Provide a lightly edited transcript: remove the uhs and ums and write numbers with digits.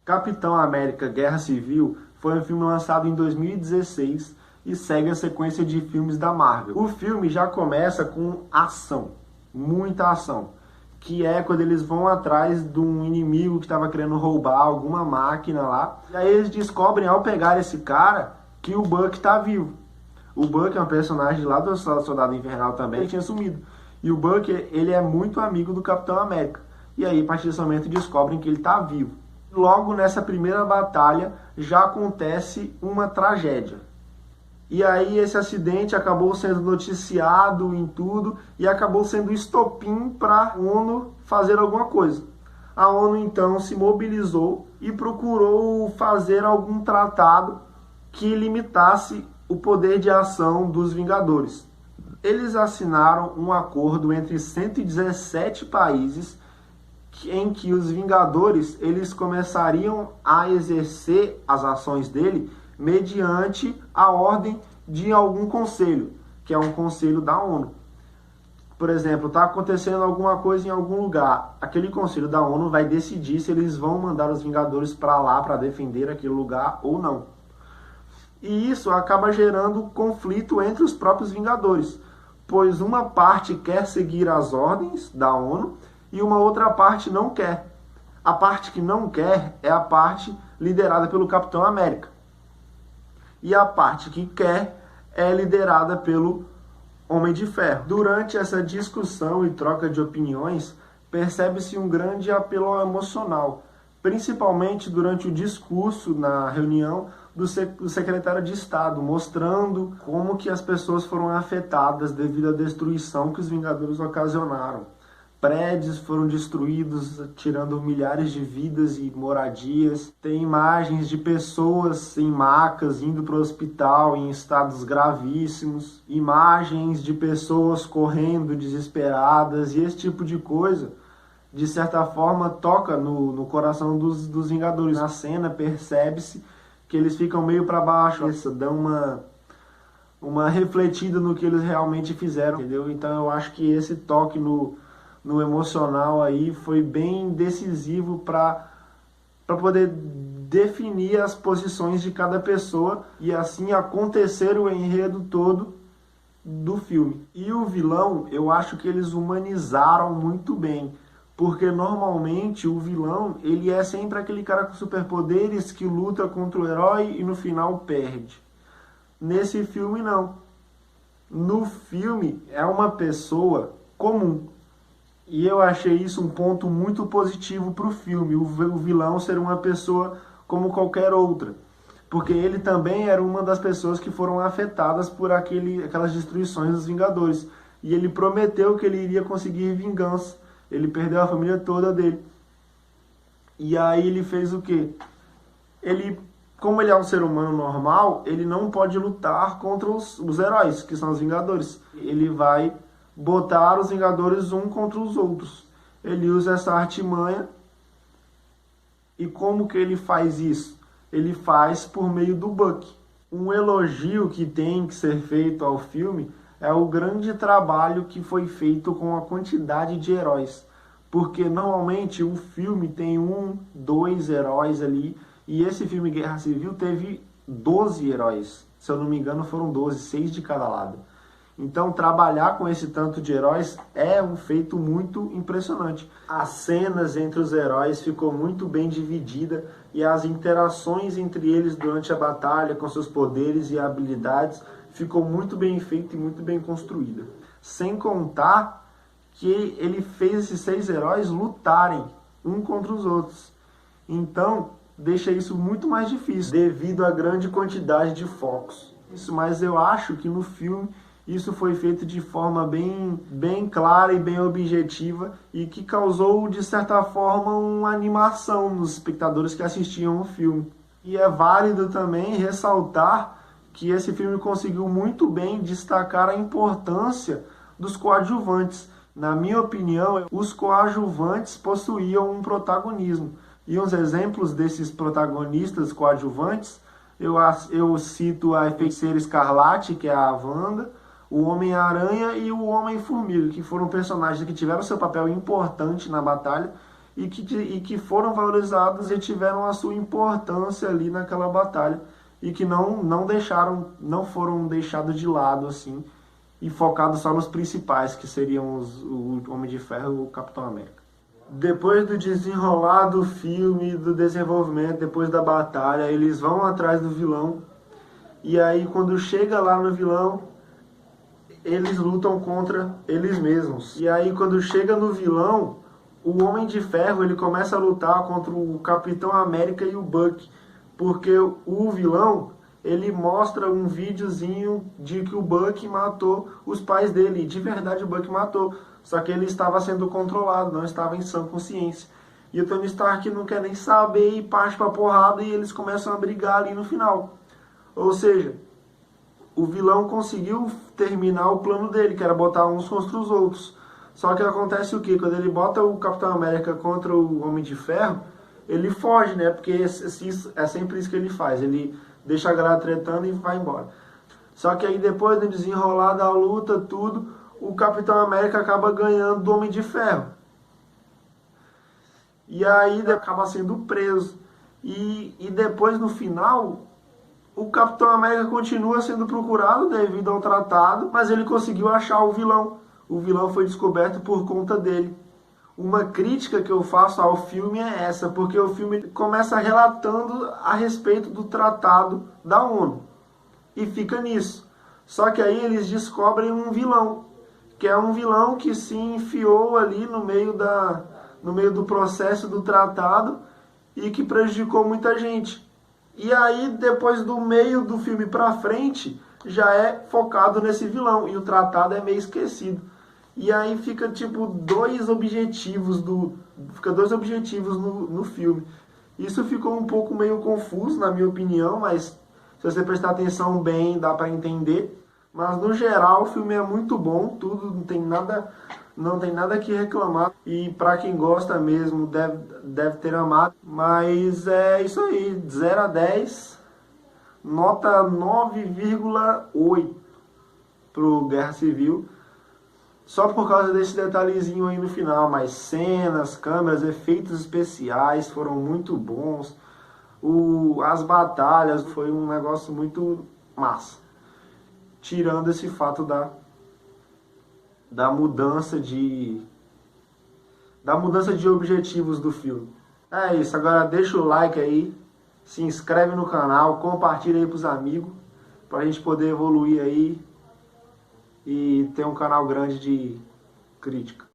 Capitão América Guerra Civil foi um filme lançado em 2016 e segue a sequência de filmes da Marvel. O filme já começa com ação, muita ação, que é quando eles vão atrás de um inimigo que estava querendo roubar alguma máquina lá. E aí eles descobrem, ao pegar esse cara, que o Buck está vivo. O Buck é um personagem lá do Soldado Invernal também, ele tinha sumido. E o Buck, ele é muito amigo do Capitão América. E aí, a partir desse momento, descobrem que ele está vivo. Logo nessa primeira batalha, já acontece uma tragédia. E aí esse acidente acabou sendo noticiado em tudo e acabou sendo estopim para a ONU fazer alguma coisa. A ONU então se mobilizou e procurou fazer algum tratado que limitasse o poder de ação dos Vingadores. Eles assinaram um acordo entre 117 países em que os Vingadores eles começariam a exercer as ações dele mediante a ordem de algum conselho, que é um conselho da ONU. Por exemplo, está acontecendo alguma coisa em algum lugar, aquele conselho da ONU vai decidir se eles vão mandar os Vingadores para lá para defender aquele lugar ou não. E isso acaba gerando conflito entre os próprios Vingadores, pois uma parte quer seguir as ordens da ONU e uma outra parte não quer. A parte que não quer é a parte liderada pelo Capitão América. E a parte que quer é liderada pelo Homem de Ferro. Durante essa discussão e troca de opiniões, percebe-se um grande apelo emocional, principalmente durante o discurso na reunião do secretário de Estado, mostrando como que as pessoas foram afetadas devido à destruição que os Vingadores ocasionaram. Prédios foram destruídos, tirando milhares de vidas e moradias. Tem imagens de pessoas em macas indo para o hospital em estados gravíssimos. Imagens de pessoas correndo desesperadas. E esse tipo de coisa, de certa forma, toca no coração dos Vingadores. Na cena, percebe-se que eles ficam meio para baixo. Dão uma refletida no que eles realmente fizeram, entendeu? Então eu acho que esse toque no emocional aí foi bem decisivo para poder definir as posições de cada pessoa e assim acontecer o enredo todo do filme. E o vilão, eu acho que eles humanizaram muito bem, porque normalmente o vilão, ele é sempre aquele cara com superpoderes que luta contra o herói e no final perde. Nesse filme não. No filme é uma pessoa comum. E eu achei isso um ponto muito positivo para o filme, o vilão ser uma pessoa como qualquer outra. Porque ele também era uma das pessoas que foram afetadas por aquelas destruições dos Vingadores. E ele prometeu que ele iria conseguir vingança. Ele perdeu a família toda dele. E aí ele fez o quê? Como ele é um ser humano normal, ele não pode lutar contra os heróis, que são os Vingadores. Ele vai botar os Vingadores um contra os outros. Ele usa essa artimanha. E como que ele faz isso? Ele faz por meio do Buck. Um elogio que tem que ser feito ao filme é o grande trabalho que foi feito com a quantidade de heróis. Porque normalmente o filme tem 2 heróis ali, e esse filme Guerra Civil teve 12 heróis. Se eu não me engano foram 12, 6 de cada lado. Então, trabalhar com esse tanto de heróis é um feito muito impressionante. As cenas entre os heróis ficou muito bem dividida e as interações entre eles durante a batalha, com seus poderes e habilidades, ficou muito bem feita e muito bem construída. Sem contar que ele fez esses 6 heróis lutarem um contra os outros. Então, deixa isso muito mais difícil, devido à grande quantidade de focos. Mas eu acho que no filme isso foi feito de forma bem clara e bem objetiva e que causou, de certa forma, uma animação nos espectadores que assistiam o filme. E é válido também ressaltar que esse filme conseguiu muito bem destacar a importância dos coadjuvantes. Na minha opinião, os coadjuvantes possuíam um protagonismo. E uns exemplos desses protagonistas coadjuvantes, eu cito a Feiticeira Escarlate, que é a Wanda, o Homem-Aranha e o Homem-Formiga, que foram personagens que tiveram seu papel importante na batalha e que foram valorizadas e tiveram a sua importância ali naquela batalha e que não foram deixados de lado assim e focados só nos principais, que seriam o Homem de Ferro e o Capitão América. Depois do desenrolar do filme, do desenvolvimento, depois da batalha, eles vão atrás do vilão. E aí, quando chega lá no vilão, eles lutam contra eles mesmos. E aí, quando chega no vilão, o Homem de Ferro ele começa a lutar contra o Capitão América e o Buck. Porque o vilão, ele mostra um videozinho de que o Buck matou os pais dele. E de verdade o Buck matou. Só que ele estava sendo controlado, não estava em sã consciência. E o Tony Stark não quer nem saber e parte pra porrada e eles começam a brigar ali no final. Ou seja, o vilão conseguiu terminar o plano dele, que era botar uns contra os outros. Só que acontece o quê? Quando ele bota o Capitão América contra o Homem de Ferro, ele foge, né? Porque é sempre isso que ele faz. Ele deixa a galera tretando e vai embora. Só que aí depois do desenrolar da luta, tudo, o Capitão América acaba ganhando do Homem de Ferro. E aí ele acaba sendo preso. E depois, no final, o Capitão América continua sendo procurado devido ao tratado, mas ele conseguiu achar o vilão. O vilão foi descoberto por conta dele. Uma crítica que eu faço ao filme é essa, porque o filme começa relatando a respeito do tratado da ONU. E fica nisso. Só que aí eles descobrem um vilão, que é um vilão que se enfiou ali no meio do processo do tratado e que prejudicou muita gente. E aí, depois do meio do filme pra frente, já é focado nesse vilão e o tratado é meio esquecido. E aí fica tipo dois objetivos no filme. Isso ficou um pouco meio confuso, na minha opinião, mas se você prestar atenção bem, dá pra entender. Mas no geral o filme é muito bom, tudo, não tem nada que reclamar. E pra quem gosta mesmo, deve ter amado. Mas é isso aí, 0 a 10, nota 9,8 pro Guerra Civil. Só por causa desse detalhezinho aí no final, mas cenas, câmeras, efeitos especiais foram muito bons. As batalhas foi um negócio muito massa. Tirando esse fato da mudança de objetivos do filme. É isso, agora deixa o like aí, se inscreve no canal, compartilha aí pros amigos, pra gente poder evoluir aí e ter um canal grande de crítica.